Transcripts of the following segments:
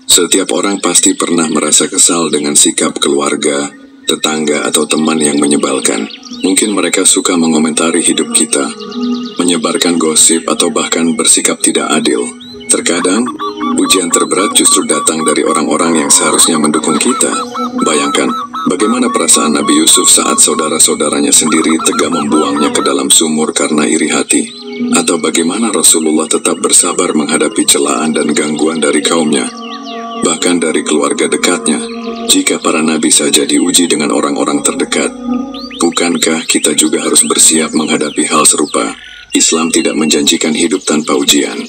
Setiap orang pasti pernah merasa kesal dengan sikap keluarga, tetangga, atau teman yang menyebalkan. Mungkin mereka suka mengomentari hidup kita, menyebarkan gosip, atau bahkan bersikap tidak adil. Terkadang, ujian terberat justru datang dari orang-orang yang seharusnya mendukung kita. Bayangkan, bagaimana perasaan Nabi Yusuf saat saudara-saudaranya sendiri tega membuangnya ke dalam sumur karena iri hati. Atau bagaimana Rasulullah tetap bersabar menghadapi celaan dan gangguan dari kaumnya, bahkan dari keluarga dekatnya. Jika para nabi saja diuji dengan orang-orang terdekat, bukankah kita juga harus bersiap menghadapi hal serupa? Islam tidak menjanjikan hidup tanpa ujian.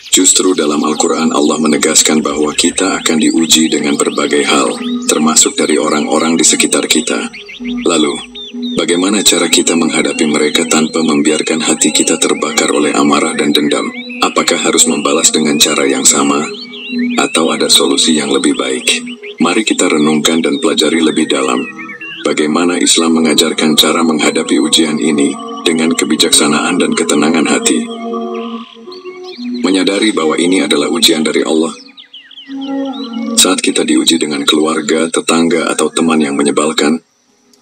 Justru dalam Al-Quran Allah menegaskan bahwa kita akan diuji dengan berbagai hal, termasuk dari orang-orang di sekitar kita. Lalu, bagaimana cara kita menghadapi mereka tanpa membiarkan hati kita terbakar oleh amarah dan dendam? Apakah harus membalas dengan cara yang sama? Atau ada solusi yang lebih baik? Mari kita renungkan dan pelajari lebih dalam bagaimana Islam mengajarkan cara menghadapi ujian ini dengan kebijaksanaan dan ketenangan hati. Menyadari bahwa ini adalah ujian dari Allah. Saat kita diuji dengan keluarga, tetangga, atau teman yang menyebalkan,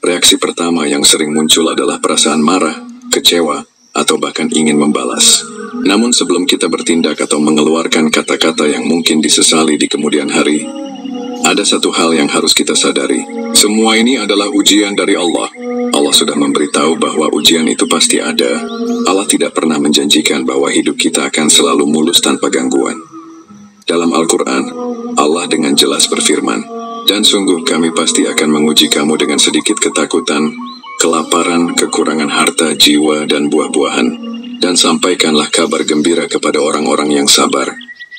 reaksi pertama yang sering muncul adalah perasaan marah, kecewa, atau bahkan ingin membalas. Namun sebelum kita bertindak atau mengeluarkan kata-kata yang mungkin disesali di kemudian hari, ada satu hal yang harus kita sadari. Semua ini adalah ujian dari Allah. Allah sudah memberitahu bahwa ujian itu pasti ada. Allah tidak pernah menjanjikan bahwa hidup kita akan selalu mulus tanpa gangguan. Dalam Al-Quran, Allah dengan jelas berfirman, "Dan sungguh kami pasti akan menguji kamu dengan sedikit ketakutan, kelaparan, kekurangan harta, jiwa, dan buah-buahan. Dan sampaikanlah kabar gembira kepada orang-orang yang sabar."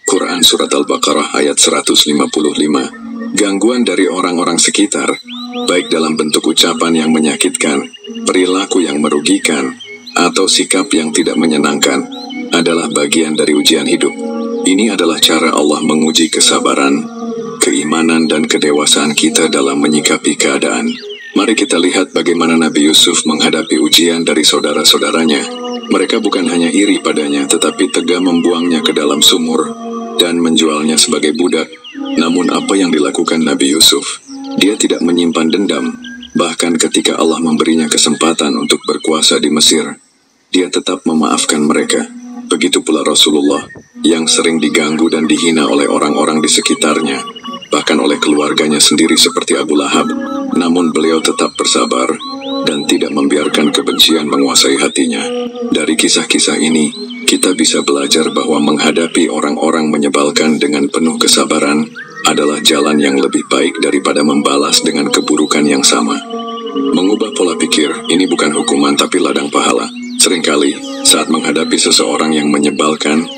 Quran Surat Al-Baqarah ayat 155. Gangguan dari orang-orang sekitar, baik dalam bentuk ucapan yang menyakitkan, perilaku yang merugikan, atau sikap yang tidak menyenangkan, adalah bagian dari ujian hidup. Ini adalah cara Allah menguji kesabaran, keimanan, dan kedewasaan kita dalam menyikapi keadaan. Mari kita lihat bagaimana Nabi Yusuf menghadapi ujian dari saudara-saudaranya. Mereka bukan hanya iri padanya, tetapi tega membuangnya ke dalam sumur dan menjualnya sebagai budak. Namun apa yang dilakukan Nabi Yusuf? Dia tidak menyimpan dendam. Bahkan ketika Allah memberinya kesempatan untuk berkuasa di Mesir, dia tetap memaafkan mereka. Begitu pula Rasulullah, yang sering diganggu dan dihina oleh orang-orang di sekitarnya, bahkan oleh keluarganya sendiri seperti Abu Lahab. Namun beliau tetap bersabar dan tidak membiarkan kebencian menguasai hatinya. Dari kisah-kisah ini, kita bisa belajar bahwa menghadapi orang-orang menyebalkan dengan penuh kesabaran adalah jalan yang lebih baik daripada membalas dengan keburukan yang sama. Mengubah pola pikir, ini bukan hukuman tapi ladang pahala. Seringkali, saat menghadapi seseorang yang menyebalkan,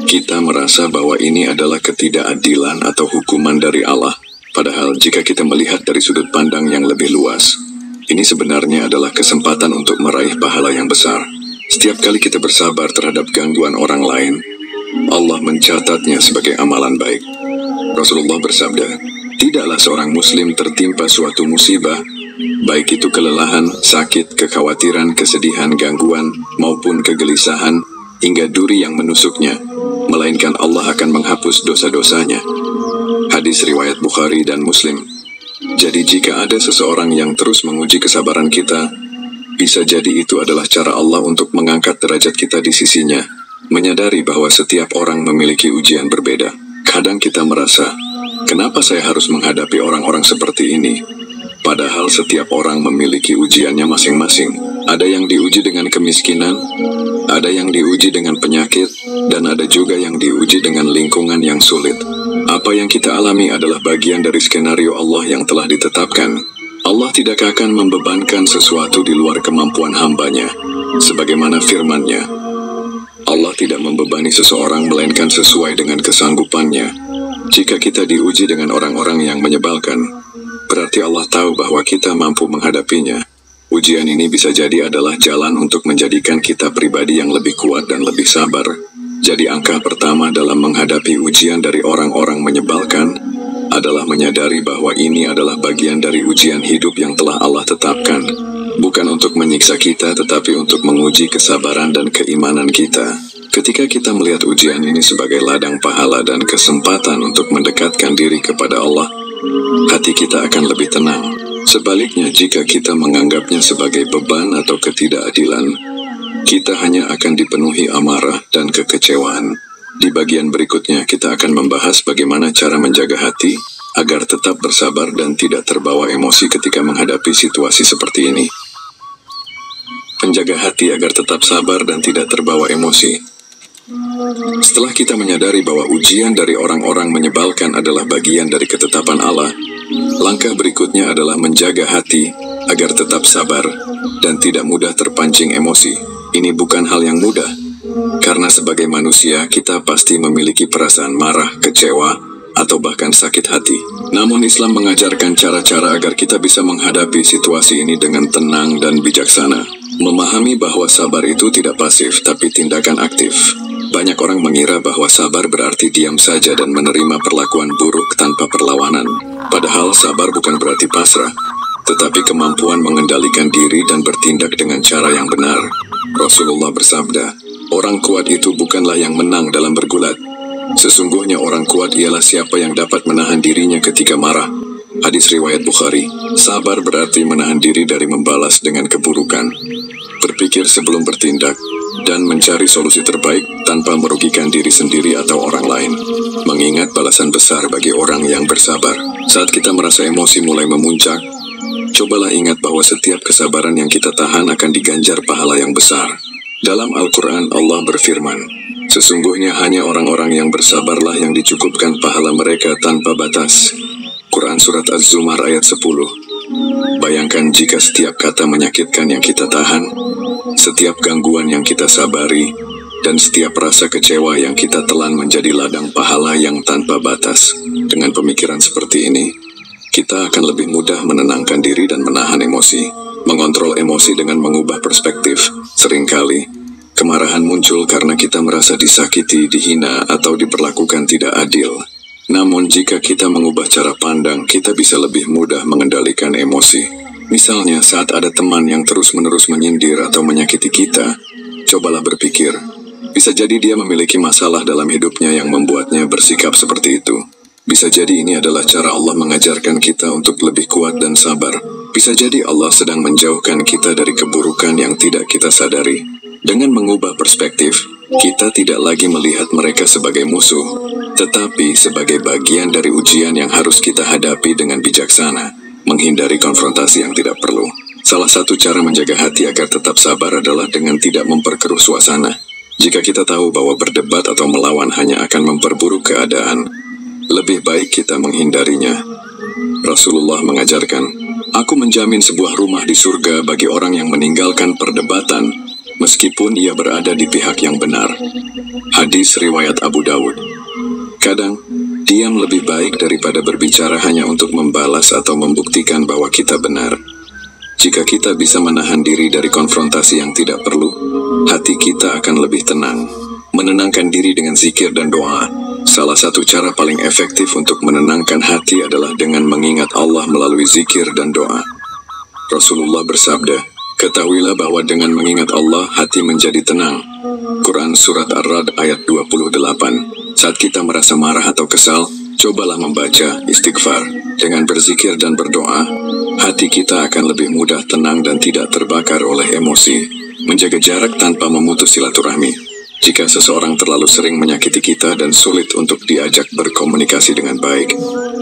kita merasa bahwa ini adalah ketidakadilan atau hukuman dari Allah. Padahal jika kita melihat dari sudut pandang yang lebih luas, ini sebenarnya adalah kesempatan untuk meraih pahala yang besar. Setiap kali kita bersabar terhadap gangguan orang lain, Allah mencatatnya sebagai amalan baik. Rasulullah bersabda, "Tidaklah seorang muslim tertimpa suatu musibah, baik itu kelelahan, sakit, kekhawatiran, kesedihan, gangguan, maupun kegelisahan, hingga duri yang menusuknya, melainkan Allah akan menghapus dosa-dosanya." Hadis riwayat Bukhari dan Muslim. Jadi jika ada seseorang yang terus menguji kesabaran kita, bisa jadi itu adalah cara Allah untuk mengangkat derajat kita di sisinya. Menyadari bahwa setiap orang memiliki ujian berbeda. Kadang kita merasa, kenapa saya harus menghadapi orang-orang seperti ini? Padahal setiap orang memiliki ujiannya masing-masing. Ada yang diuji dengan kemiskinan, ada yang diuji dengan penyakit, dan ada juga yang diuji dengan lingkungan yang sulit. Apa yang kita alami adalah bagian dari skenario Allah yang telah ditetapkan. Allah tidak akan membebankan sesuatu di luar kemampuan hambanya. Sebagaimana firman-Nya, Allah tidak membebani seseorang melainkan sesuai dengan kesanggupannya. Jika kita diuji dengan orang-orang yang menyebalkan, berarti Allah tahu bahwa kita mampu menghadapinya. Ujian ini bisa jadi adalah jalan untuk menjadikan kita pribadi yang lebih kuat dan lebih sabar. Jadi angka pertama dalam menghadapi ujian dari orang-orang menyebalkan adalah menyadari bahwa ini adalah bagian dari ujian hidup yang telah Allah tetapkan. Bukan untuk menyiksa kita, tetapi untuk menguji kesabaran dan keimanan kita. Ketika kita melihat ujian ini sebagai ladang pahala dan kesempatan untuk mendekatkan diri diri kepada Allah, hati kita akan lebih tenang. Sebaliknya, jika kita menganggapnya sebagai beban atau ketidakadilan, kita hanya akan dipenuhi amarah dan kekecewaan. Di bagian berikutnya, kita akan membahas bagaimana cara menjaga hati agar tetap bersabar dan tidak terbawa emosi ketika menghadapi situasi seperti ini. Menjaga hati agar tetap sabar dan tidak terbawa emosi. Setelah kita menyadari bahwa ujian dari orang-orang menyebalkan adalah bagian dari ketetapan Allah, langkah berikutnya adalah menjaga hati agar tetap sabar dan tidak mudah terpancing emosi. Ini bukan hal yang mudah, karena sebagai manusia kita pasti memiliki perasaan marah, kecewa, atau bahkan sakit hati. Namun Islam mengajarkan cara-cara agar kita bisa menghadapi situasi ini dengan tenang dan bijaksana. Memahami bahwa sabar itu tidak pasif, tapi tindakan aktif. Banyak orang mengira bahwa sabar berarti diam saja dan menerima perlakuan buruk tanpa perlawanan. Padahal sabar bukan berarti pasrah, tetapi kemampuan mengendalikan diri dan bertindak dengan cara yang benar. Rasulullah bersabda, orang kuat itu bukanlah yang menang dalam bergulat. Sesungguhnya orang kuat ialah siapa yang dapat menahan dirinya ketika marah. Hadis riwayat Bukhari. Sabar berarti menahan diri dari membalas dengan keburukan, berpikir sebelum bertindak, dan mencari solusi terbaik tanpa merugikan diri sendiri atau orang lain. Mengingat balasan besar bagi orang yang bersabar. Saat kita merasa emosi mulai memuncak, cobalah ingat bahwa setiap kesabaran yang kita tahan akan diganjar pahala yang besar. Dalam Al-Quran, Allah berfirman, sesungguhnya hanya orang-orang yang bersabarlah yang dicukupkan pahala mereka tanpa batas. Quran Surat Az-Zumar ayat 10. Bayangkan jika setiap kata menyakitkan yang kita tahan, setiap gangguan yang kita sabari, dan setiap rasa kecewa yang kita telan menjadi ladang pahala yang tanpa batas. Dengan pemikiran seperti ini, kita akan lebih mudah menenangkan diri dan menahan emosi. Mengontrol emosi dengan mengubah perspektif. Seringkali, kemarahan muncul karena kita merasa disakiti, dihina, atau diperlakukan tidak adil. Namun jika kita mengubah cara pandang, kita bisa lebih mudah mengendalikan emosi. Misalnya saat ada teman yang terus-menerus menyindir atau menyakiti kita, cobalah berpikir, bisa jadi dia memiliki masalah dalam hidupnya yang membuatnya bersikap seperti itu. Bisa jadi ini adalah cara Allah mengajarkan kita untuk lebih kuat dan sabar. Bisa jadi Allah sedang menjauhkan kita dari keburukan yang tidak kita sadari. Dengan mengubah perspektif, kita tidak lagi melihat mereka sebagai musuh, tetapi sebagai bagian dari ujian yang harus kita hadapi dengan bijaksana, menghindari konfrontasi yang tidak perlu. Salah satu cara menjaga hati agar tetap sabar adalah dengan tidak memperkeruh suasana. Jika kita tahu bahwa berdebat atau melawan hanya akan memperburuk keadaan, lebih baik kita menghindarinya. Rasulullah mengajarkan, aku menjamin sebuah rumah di surga bagi orang yang meninggalkan perdebatan, meskipun ia berada di pihak yang benar. Hadis riwayat Abu Dawud. Kadang, diam lebih baik daripada berbicara hanya untuk membalas atau membuktikan bahwa kita benar. Jika kita bisa menahan diri dari konfrontasi yang tidak perlu, hati kita akan lebih tenang. Menenangkan diri dengan zikir dan doa. Salah satu cara paling efektif untuk menenangkan hati adalah dengan mengingat Allah melalui zikir dan doa. Rasulullah bersabda, ketahuilah bahwa dengan mengingat Allah, hati menjadi tenang. Quran Surat Ar-Ra'd ayat 28. Saat kita merasa marah atau kesal, cobalah membaca istighfar. Dengan berzikir dan berdoa, hati kita akan lebih mudah tenang dan tidak terbakar oleh emosi. Menjaga jarak tanpa memutus silaturahmi. Jika seseorang terlalu sering menyakiti kita dan sulit untuk diajak berkomunikasi dengan baik,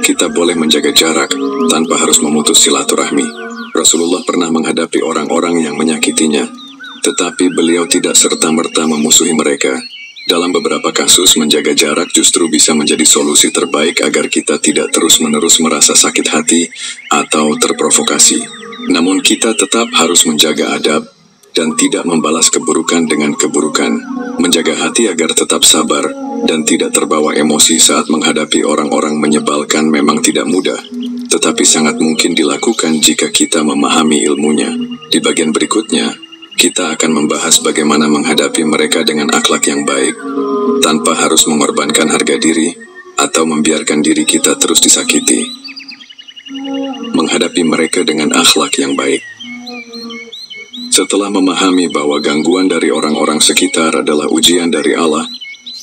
kita boleh menjaga jarak tanpa harus memutus silaturahmi. Rasulullah pernah menghadapi orang-orang yang menyakitinya, tetapi beliau tidak serta-merta memusuhi mereka. Dalam beberapa kasus, menjaga jarak justru bisa menjadi solusi terbaik agar kita tidak terus-menerus merasa sakit hati atau terprovokasi. Namun kita tetap harus menjaga adab dan tidak membalas keburukan dengan keburukan. Menjaga hati agar tetap sabar dan tidak terbawa emosi saat menghadapi orang-orang menyebalkan memang tidak mudah, tetapi sangat mungkin dilakukan jika kita memahami ilmunya. Di bagian berikutnya, kita akan membahas bagaimana menghadapi mereka dengan akhlak yang baik, tanpa harus mengorbankan harga diri atau membiarkan diri kita terus disakiti. Menghadapi mereka dengan akhlak yang baik. Setelah memahami bahwa gangguan dari orang-orang sekitar adalah ujian dari Allah,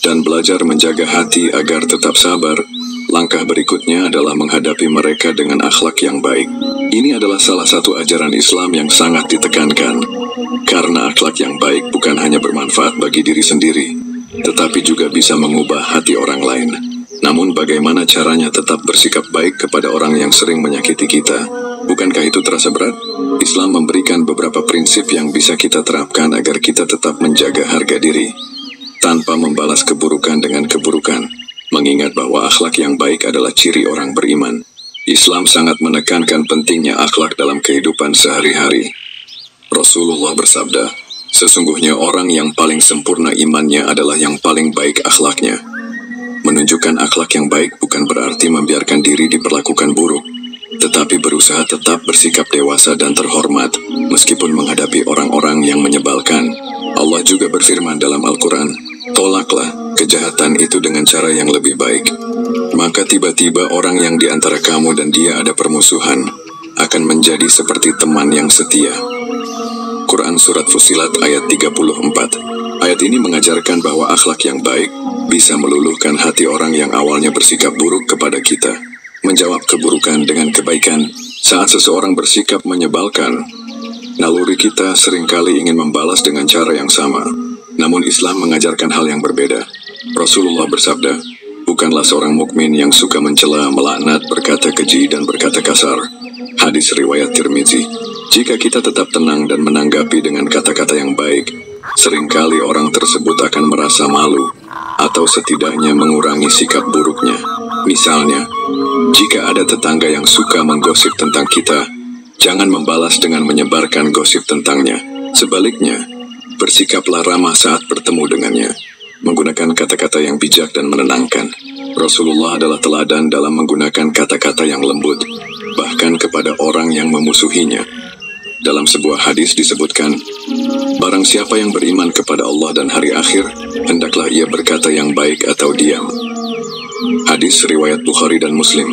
dan belajar menjaga hati agar tetap sabar, langkah berikutnya adalah menghadapi mereka dengan akhlak yang baik. Ini adalah salah satu ajaran Islam yang sangat ditekankan, karena akhlak yang baik bukan hanya bermanfaat bagi diri sendiri, tetapi juga bisa mengubah hati orang lain. Namun bagaimana caranya tetap bersikap baik kepada orang yang sering menyakiti kita? Bukankah itu terasa berat? Islam memberikan beberapa prinsip yang bisa kita terapkan agar kita tetap menjaga harga diri, tanpa membalas keburukan dengan keburukan. Mengingat bahwa akhlak yang baik adalah ciri orang beriman. Islam sangat menekankan pentingnya akhlak dalam kehidupan sehari-hari. Rasulullah bersabda, sesungguhnya orang yang paling sempurna imannya adalah yang paling baik akhlaknya. Menunjukkan akhlak yang baik bukan berarti membiarkan diri diperlakukan buruk, tetapi berusaha tetap bersikap dewasa dan terhormat, meskipun menghadapi orang-orang yang menyebalkan. Allah juga berfirman dalam Al-Quran, tolaklah kejahatan itu dengan cara yang lebih baik. Maka tiba-tiba orang yang di antara kamu dan dia ada permusuhan, akan menjadi seperti teman yang setia. Quran Surat Fussilat ayat 34. Ayat ini mengajarkan bahwa akhlak yang baik bisa meluluhkan hati orang yang awalnya bersikap buruk kepada kita, menjawab keburukan dengan kebaikan. Saat seseorang bersikap menyebalkan, naluri kita seringkali ingin membalas dengan cara yang sama. Namun Islam mengajarkan hal yang berbeda. Rasulullah bersabda, bukanlah seorang mukmin yang suka mencela, melaknat, berkata keji, dan berkata kasar. Hadis riwayat Tirmizi. Jika kita tetap tenang dan menanggapi dengan kata-kata yang baik, seringkali orang tersebut akan merasa malu, atau setidaknya mengurangi sikap buruknya. Misalnya, jika ada tetangga yang suka menggosip tentang kita, jangan membalas dengan menyebarkan gosip tentangnya. Sebaliknya, bersikaplah ramah saat bertemu dengannya, menggunakan kata-kata yang bijak dan menenangkan. Rasulullah adalah teladan dalam menggunakan kata-kata yang lembut, bahkan kepada orang yang memusuhinya. Dalam sebuah hadis disebutkan, barang siapa yang beriman kepada Allah dan hari akhir, hendaklah ia berkata yang baik atau diam. Hadis riwayat Bukhari dan Muslim.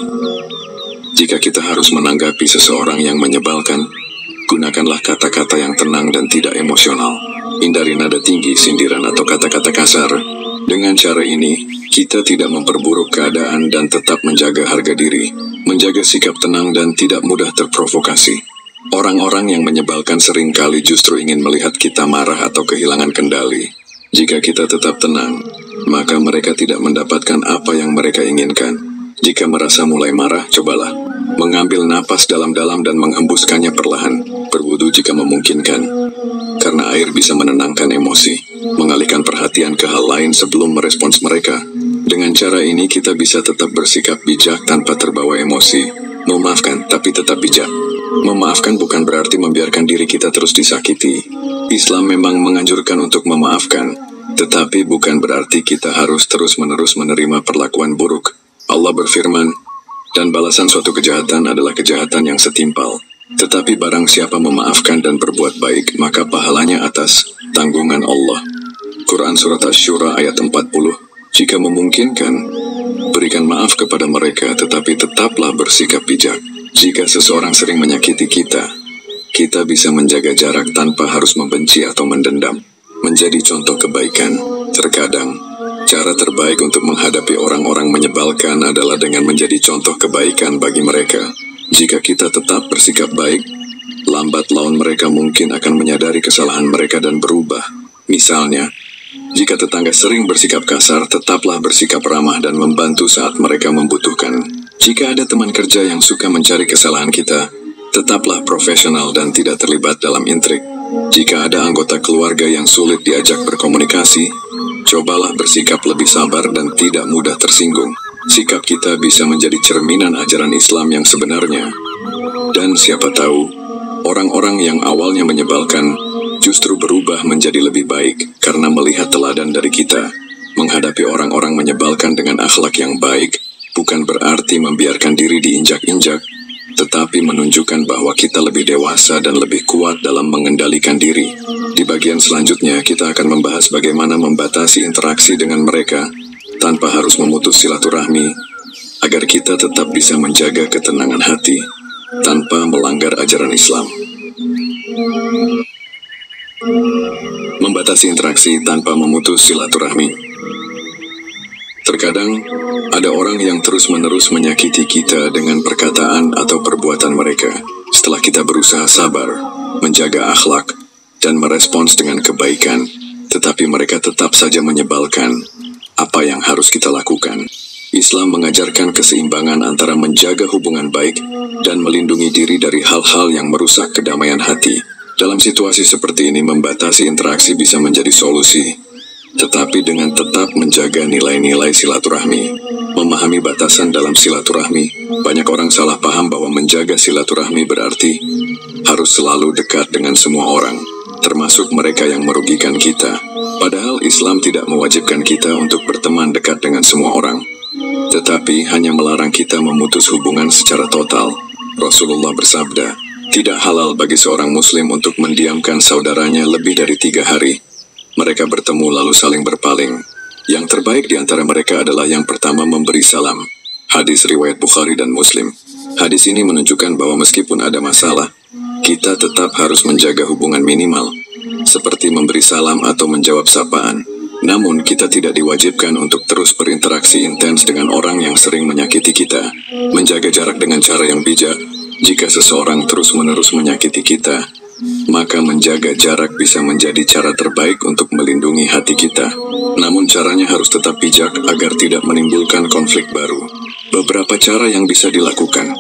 Jika kita harus menanggapi seseorang yang menyebalkan, gunakanlah kata-kata yang tenang dan tidak emosional. Hindari nada tinggi, sindiran, atau kata-kata kasar. Dengan cara ini, kita tidak memperburuk keadaan dan tetap menjaga harga diri, menjaga sikap tenang dan tidak mudah terprovokasi. Orang-orang yang menyebalkan seringkali justru ingin melihat kita marah atau kehilangan kendali. Jika kita tetap tenang, maka mereka tidak mendapatkan apa yang mereka inginkan. Jika merasa mulai marah, cobalah mengambil napas dalam-dalam dan menghembuskannya perlahan. Berwudu jika memungkinkan, karena air bisa menenangkan emosi, mengalihkan perhatian ke hal lain sebelum merespons mereka. Dengan cara ini kita bisa tetap bersikap bijak tanpa terbawa emosi, memaafkan tapi tetap bijak. Memaafkan bukan berarti membiarkan diri kita terus disakiti. Islam memang menganjurkan untuk memaafkan, tetapi bukan berarti kita harus terus-menerus menerima perlakuan buruk. Allah berfirman, dan balasan suatu kejahatan adalah kejahatan yang setimpal. Tetapi barang siapa memaafkan dan berbuat baik, maka pahalanya atas tanggungan Allah. Quran Surat Asy-Syura ayat 40. Jika memungkinkan, berikan maaf kepada mereka, tetapi tetaplah bersikap bijak. Jika seseorang sering menyakiti kita, kita bisa menjaga jarak tanpa harus membenci atau mendendam. Menjadi contoh kebaikan. Terkadang, cara terbaik untuk menghadapi orang-orang menyebalkan adalah dengan menjadi contoh kebaikan bagi mereka. Jika kita tetap bersikap baik, lambat laun mereka mungkin akan menyadari kesalahan mereka dan berubah. Misalnya, jika tetangga sering bersikap kasar, tetaplah bersikap ramah dan membantu saat mereka membutuhkan. Jika ada teman kerja yang suka mencari kesalahan kita, tetaplah profesional dan tidak terlibat dalam intrik. Jika ada anggota keluarga yang sulit diajak berkomunikasi, cobalah bersikap lebih sabar dan tidak mudah tersinggung. Sikap kita bisa menjadi cerminan ajaran Islam yang sebenarnya. Dan siapa tahu, orang-orang yang awalnya menyebalkan justru berubah menjadi lebih baik karena melihat teladan dari kita. Menghadapi orang-orang menyebalkan dengan akhlak yang baik bukan berarti membiarkan diri diinjak-injak, tetapi menunjukkan bahwa kita lebih dewasa dan lebih kuat dalam mengendalikan diri. Di bagian selanjutnya, kita akan membahas bagaimana membatasi interaksi dengan mereka tanpa harus memutus silaturahmi, agar kita tetap bisa menjaga ketenangan hati tanpa melanggar ajaran Islam. Membatasi interaksi tanpa memutus silaturahmi. Terkadang, ada orang yang terus-menerus menyakiti kita dengan perkataan atau perbuatan mereka. Setelah kita berusaha sabar, menjaga akhlak, dan merespons dengan kebaikan, tetapi mereka tetap saja menyebalkan. Apa yang harus kita lakukan? Islam mengajarkan keseimbangan antara menjaga hubungan baik dan melindungi diri dari hal-hal yang merusak kedamaian hati. Dalam situasi seperti ini, membatasi interaksi bisa menjadi solusi. Tetapi dengan tetap menjaga nilai-nilai silaturahmi, memahami batasan dalam silaturahmi, banyak orang salah paham bahwa menjaga silaturahmi berarti harus selalu dekat dengan semua orang, termasuk mereka yang merugikan kita. Padahal Islam tidak mewajibkan kita untuk berteman dekat dengan semua orang, tetapi hanya melarang kita memutus hubungan secara total. Rasulullah bersabda, tidak halal bagi seorang muslim untuk mendiamkan saudaranya lebih dari 3 hari. Mereka bertemu lalu saling berpaling. Yang terbaik di antara mereka adalah yang pertama memberi salam. Hadis riwayat Bukhari dan Muslim. Hadis ini menunjukkan bahwa meskipun ada masalah, kita tetap harus menjaga hubungan minimal, seperti memberi salam atau menjawab sapaan. Namun kita tidak diwajibkan untuk terus berinteraksi intens dengan orang yang sering menyakiti kita. Menjaga jarak dengan cara yang bijak. Jika seseorang terus-menerus menyakiti kita, maka menjaga jarak bisa menjadi cara terbaik untuk melindungi hati kita. Namun caranya harus tetap bijak agar tidak menimbulkan konflik baru. Beberapa cara yang bisa dilakukan.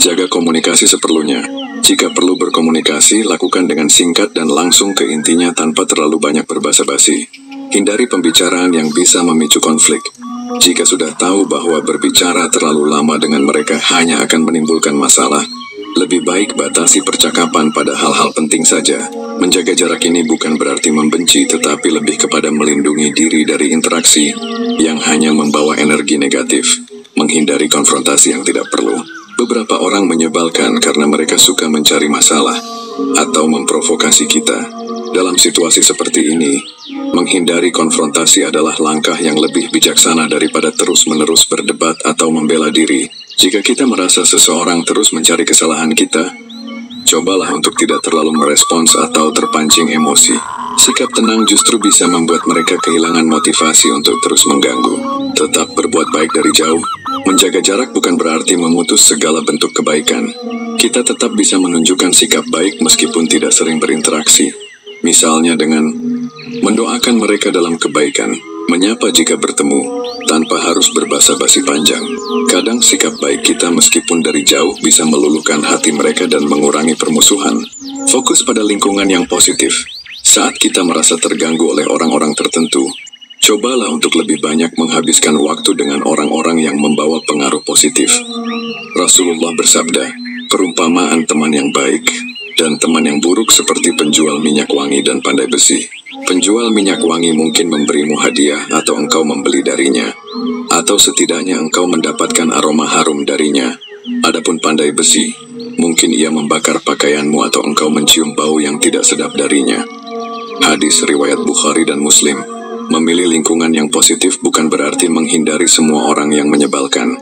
Jaga komunikasi seperlunya. Jika perlu berkomunikasi, lakukan dengan singkat dan langsung ke intinya tanpa terlalu banyak berbasa-basi. Hindari pembicaraan yang bisa memicu konflik. Jika sudah tahu bahwa berbicara terlalu lama dengan mereka hanya akan menimbulkan masalah, lebih baik batasi percakapan pada hal-hal penting saja. Menjaga jarak ini bukan berarti membenci, tetapi lebih kepada melindungi diri dari interaksi yang hanya membawa energi negatif. Menghindari konfrontasi yang tidak perlu. Beberapa orang menyebalkan karena mereka suka mencari masalah atau memprovokasi kita. Dalam situasi seperti ini, menghindari konfrontasi adalah langkah yang lebih bijaksana daripada terus-menerus berdebat atau membela diri. Jika kita merasa seseorang terus mencari kesalahan kita, cobalah untuk tidak terlalu merespons atau terpancing emosi. Sikap tenang justru bisa membuat mereka kehilangan motivasi untuk terus mengganggu. Tetap berbuat baik dari jauh. Menjaga jarak bukan berarti memutus segala bentuk kebaikan. Kita tetap bisa menunjukkan sikap baik meskipun tidak sering berinteraksi. Misalnya dengan mendoakan mereka dalam kebaikan, menyapa jika bertemu, tanpa harus berbasa-basi panjang. Kadang sikap baik kita meskipun dari jauh bisa meluluhkan hati mereka dan mengurangi permusuhan. Fokus pada lingkungan yang positif. Saat kita merasa terganggu oleh orang-orang tertentu, cobalah untuk lebih banyak menghabiskan waktu dengan orang-orang yang membawa pengaruh positif. Rasulullah bersabda, perumpamaan teman yang baik dan teman yang buruk seperti penjual minyak wangi dan pandai besi. Penjual minyak wangi mungkin memberimu hadiah atau engkau membeli darinya, atau setidaknya engkau mendapatkan aroma harum darinya. Adapun pandai besi, mungkin ia membakar pakaianmu atau engkau mencium bau yang tidak sedap darinya. Hadis riwayat Bukhari dan Muslim. Memilih lingkungan yang positif bukan berarti menghindari semua orang yang menyebalkan,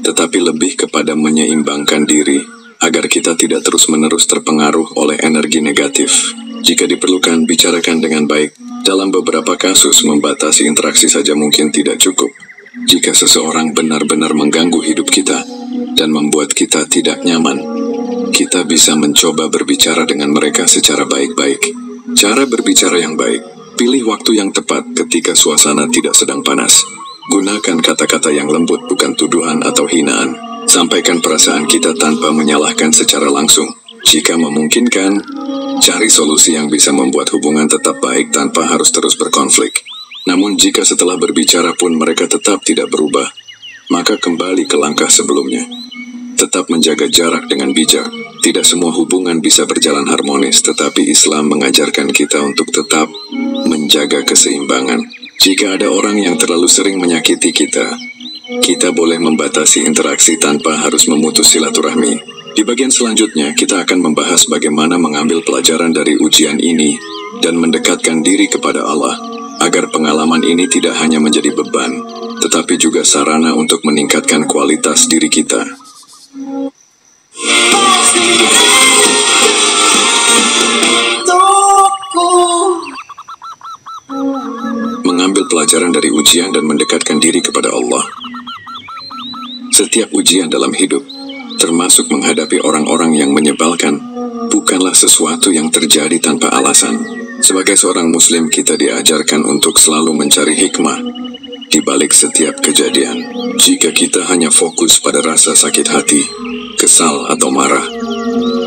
tetapi lebih kepada menyeimbangkan diri, agar kita tidak terus-menerus terpengaruh oleh energi negatif. Jika diperlukan, bicarakan dengan baik. Dalam beberapa kasus, membatasi interaksi saja mungkin tidak cukup. Jika seseorang benar-benar mengganggu hidup kita dan membuat kita tidak nyaman, kita bisa mencoba berbicara dengan mereka secara baik-baik. Cara berbicara yang baik. Pilih waktu yang tepat ketika suasana tidak sedang panas. Gunakan kata-kata yang lembut, bukan tuduhan atau hinaan. Sampaikan perasaan kita tanpa menyalahkan secara langsung. Jika memungkinkan, cari solusi yang bisa membuat hubungan tetap baik tanpa harus terus berkonflik. Namun jika setelah berbicara pun mereka tetap tidak berubah, maka kembali ke langkah sebelumnya. Tetap menjaga jarak dengan bijak. Tidak semua hubungan bisa berjalan harmonis, tetapi Islam mengajarkan kita untuk tetap menjaga keseimbangan. Jika ada orang yang terlalu sering menyakiti kita, kita boleh membatasi interaksi tanpa harus memutus silaturahmi. Di bagian selanjutnya, kita akan membahas bagaimana mengambil pelajaran dari ujian ini dan mendekatkan diri kepada Allah, agar pengalaman ini tidak hanya menjadi beban, tetapi juga sarana untuk meningkatkan kualitas diri kita. Mengambil pelajaran dari ujian dan mendekatkan diri kepada Allah. Setiap ujian dalam hidup, termasuk menghadapi orang-orang yang menyebalkan, bukanlah sesuatu yang terjadi tanpa alasan. Sebagai seorang muslim, kita diajarkan untuk selalu mencari hikmah di balik setiap kejadian. Jika kita hanya fokus pada rasa sakit hati, kesal atau marah,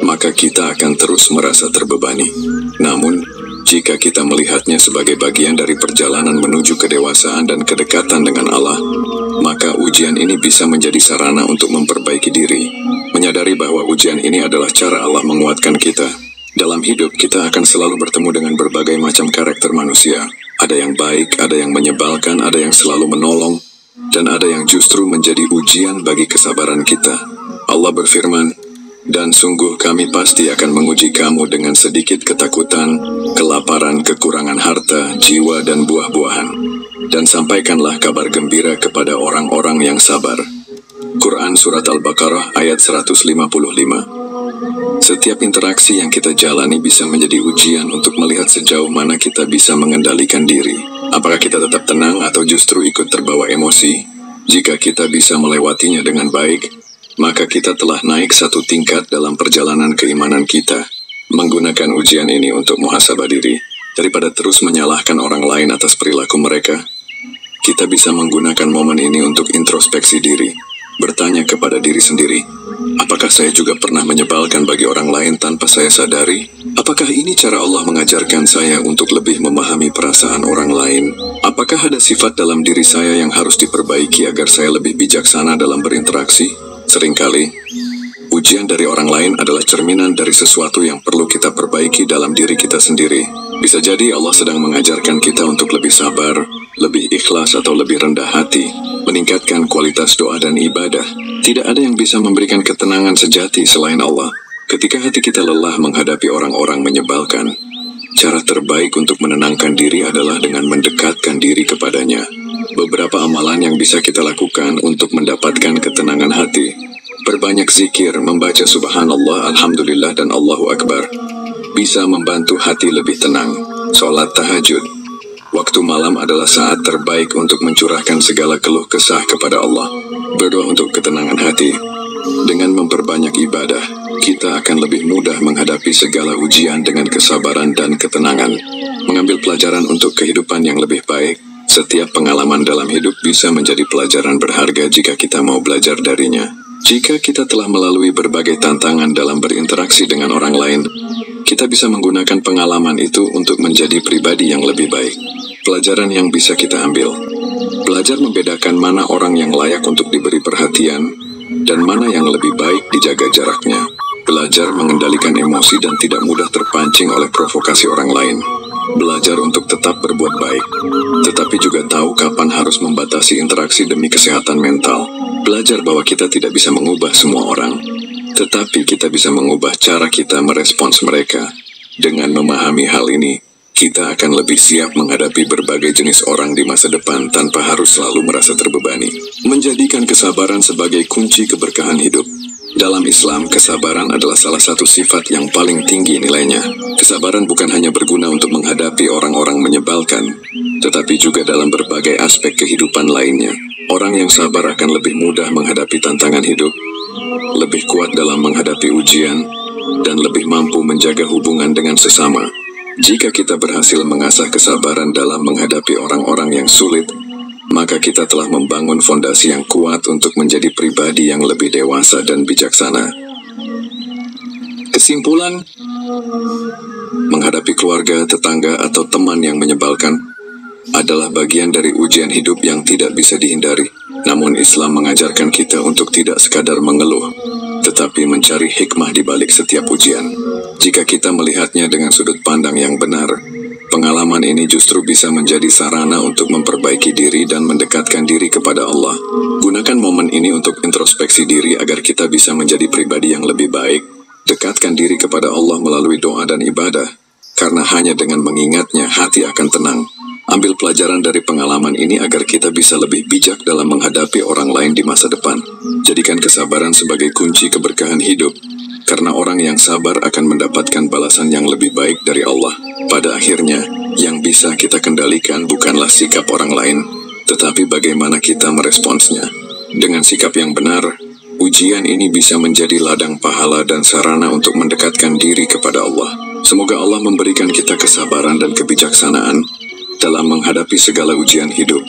maka kita akan terus merasa terbebani. Namun, jika kita melihatnya sebagai bagian dari perjalanan menuju kedewasaan dan kedekatan dengan Allah, maka ujian ini bisa menjadi sarana untuk memperbaiki diri. Menyadari bahwa ujian ini adalah cara Allah menguatkan kita. Dalam hidup, kita akan selalu bertemu dengan berbagai macam karakter manusia. Ada yang baik, ada yang menyebalkan, ada yang selalu menolong, dan ada yang justru menjadi ujian bagi kesabaran kita. Allah berfirman, "Dan sungguh kami pasti akan menguji kamu dengan sedikit ketakutan, kelaparan, kekurangan harta, jiwa, dan buah-buahan. Dan sampaikanlah kabar gembira kepada orang-orang yang sabar." Quran Surat Al-Baqarah ayat 155. Setiap interaksi yang kita jalani bisa menjadi ujian untuk melihat sejauh mana kita bisa mengendalikan diri. Apakah kita tetap tenang atau justru ikut terbawa emosi? Jika kita bisa melewatinya dengan baik, maka kita telah naik satu tingkat dalam perjalanan keimanan kita. Menggunakan ujian ini untuk muhasabah diri, daripada terus menyalahkan orang lain atas perilaku mereka, kita bisa menggunakan momen ini untuk introspeksi diri, bertanya kepada diri sendiri, apakah saya juga pernah menyebalkan bagi orang lain tanpa saya sadari? Apakah ini cara Allah mengajarkan saya untuk lebih memahami perasaan orang lain? Apakah ada sifat dalam diri saya yang harus diperbaiki agar saya lebih bijaksana dalam berinteraksi? Seringkali, ujian dari orang lain adalah cerminan dari sesuatu yang perlu kita perbaiki dalam diri kita sendiri. Bisa jadi Allah sedang mengajarkan kita untuk lebih sabar, lebih ikhlas atau lebih rendah hati, meningkatkan kualitas doa dan ibadah. Tidak ada yang bisa memberikan ketenangan sejati selain Allah. Ketika hati kita lelah menghadapi orang-orang menyebalkan, cara terbaik untuk menenangkan diri adalah dengan mendekatkan diri kepadanya. Beberapa amalan yang bisa kita lakukan untuk mendapatkan ketenangan hati: perbanyak zikir, membaca subhanallah, alhamdulillah, dan Allahu Akbar. Bisa membantu hati lebih tenang. Sholat tahajud. Waktu malam adalah saat terbaik untuk mencurahkan segala keluh kesah kepada Allah. Berdoa untuk ketenangan hati. Dengan memperbanyak ibadah, kita akan lebih mudah menghadapi segala ujian dengan kesabaran dan ketenangan. Mengambil pelajaran untuk kehidupan yang lebih baik. Setiap pengalaman dalam hidup bisa menjadi pelajaran berharga jika kita mau belajar darinya. Jika kita telah melalui berbagai tantangan dalam berinteraksi dengan orang lain, kita bisa menggunakan pengalaman itu untuk menjadi pribadi yang lebih baik. Pelajaran yang bisa kita ambil: belajar membedakan mana orang yang layak untuk diberi perhatian dan mana yang lebih baik dijaga jaraknya. Belajar mengendalikan emosi dan tidak mudah terpancing oleh provokasi orang lain. Belajar untuk tetap berbuat baik, tetapi juga tahu kapan harus membatasi interaksi demi kesehatan mental. Belajar bahwa kita tidak bisa mengubah semua orang, tetapi kita bisa mengubah cara kita merespons mereka. Dengan memahami hal ini, kita akan lebih siap menghadapi berbagai jenis orang di masa depan tanpa harus selalu merasa terbebani. Menjadikan kesabaran sebagai kunci keberkahan hidup. Dalam Islam, kesabaran adalah salah satu sifat yang paling tinggi nilainya. Kesabaran bukan hanya berguna untuk menghadapi orang-orang menyebalkan, tetapi juga dalam berbagai aspek kehidupan lainnya. Orang yang sabar akan lebih mudah menghadapi tantangan hidup, lebih kuat dalam menghadapi ujian, dan lebih mampu menjaga hubungan dengan sesama. Jika kita berhasil mengasah kesabaran dalam menghadapi orang-orang yang sulit, maka kita telah membangun fondasi yang kuat untuk menjadi pribadi yang lebih dewasa dan bijaksana. Kesimpulan, menghadapi keluarga, tetangga, atau teman yang menyebalkan adalah bagian dari ujian hidup yang tidak bisa dihindari. Namun Islam mengajarkan kita untuk tidak sekadar mengeluh, tetapi mencari hikmah di balik setiap ujian. Jika kita melihatnya dengan sudut pandang yang benar, pengalaman ini justru bisa menjadi sarana untuk memperbaiki diri dan mendekatkan diri kepada Allah. Gunakan momen ini untuk introspeksi diri agar kita bisa menjadi pribadi yang lebih baik. Dekatkan diri kepada Allah melalui doa dan ibadah, karena hanya dengan mengingatnya hati akan tenang. Ambil pelajaran dari pengalaman ini agar kita bisa lebih bijak dalam menghadapi orang lain di masa depan. Jadikan kesabaran sebagai kunci keberkahan hidup, karena orang yang sabar akan mendapatkan balasan yang lebih baik dari Allah. Pada akhirnya, Yang bisa kita kendalikan bukanlah sikap orang lain, tetapi bagaimana kita meresponsnya. Dengan sikap yang benar, ujian ini bisa menjadi ladang pahala dan sarana untuk mendekatkan diri kepada Allah. Semoga Allah memberikan kita kesabaran dan kebijaksanaan dalam menghadapi segala ujian hidup.